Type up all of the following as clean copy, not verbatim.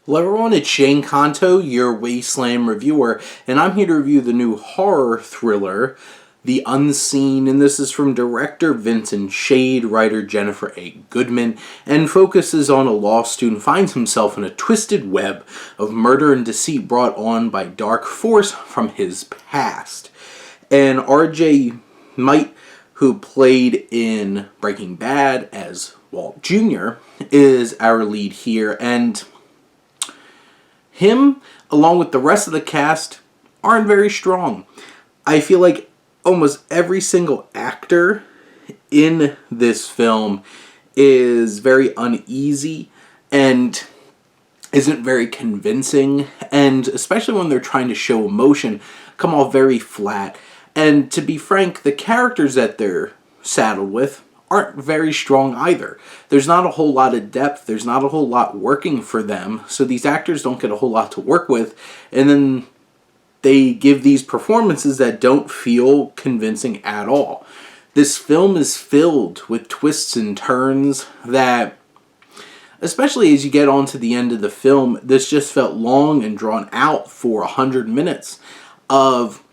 Hello everyone, it's Shane Kanto, your Wasteland reviewer, and I'm here to review the new horror thriller, The Unseen, and this is from director Vincent Shade, writer Jennifer A. Goodman, and focuses on a law student who finds himself in a twisted web of murder and deceit brought on by dark force from his past. And R.J. Might, who played in Breaking Bad as Walt Jr., is our lead here, and him, along with the rest of the cast, aren't very strong. I feel like almost every single actor in this film is very uneasy and isn't very convincing, and especially when they're trying to show emotion, come off very flat. And to be frank, the characters that they're saddled with aren't very strong either. There's not a whole lot of depth, there's not a whole lot working for them, so these actors don't get a whole lot to work with, and then they give these performances that don't feel convincing at all. This film is filled with twists and turns that, especially as you get on to the end of the film, this just felt long and drawn out for 100 minutes of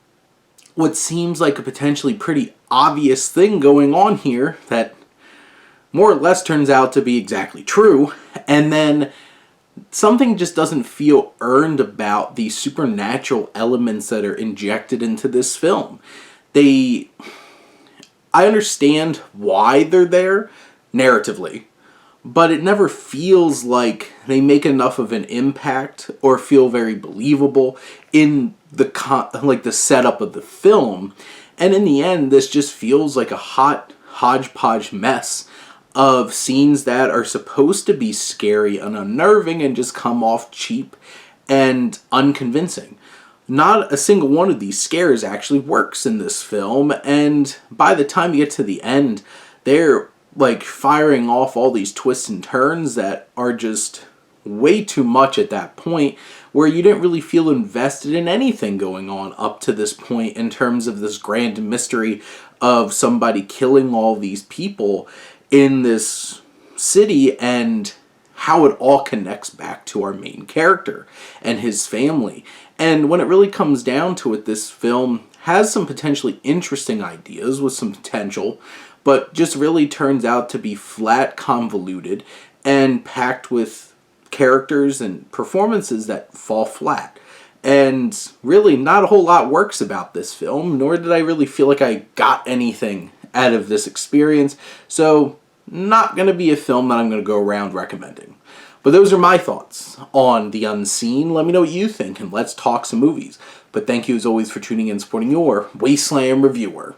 what seems like a potentially pretty obvious thing going on here that more or less turns out to be exactly true, and then something just doesn't feel earned about the supernatural elements that are injected into this film. I understand why they're there narratively, but it never feels like they make enough of an impact or feel very believable in the setup of the film. And in the end, this just feels like a hot hodgepodge mess of scenes that are supposed to be scary and unnerving and just come off cheap and unconvincing. Not a single one of these scares actually works in this film, and by the time you get to the end, they're like firing off all these twists and turns that are just way too much at that point, where you didn't really feel invested in anything going on up to this point in terms of this grand mystery of somebody killing all these people in this city and how it all connects back to our main character and his family. And when it really comes down to it, this film has some potentially interesting ideas with some potential, but just really turns out to be flat, convoluted, and packed with characters and performances that fall flat. And really, not a whole lot works about this film, nor did I really feel like I got anything out of this experience, so not going to be a film that I'm going to go around recommending. But those are my thoughts on The Unseen. Let me know what you think, and let's talk some movies. But thank you as always for tuning in and supporting your Wasteland reviewer.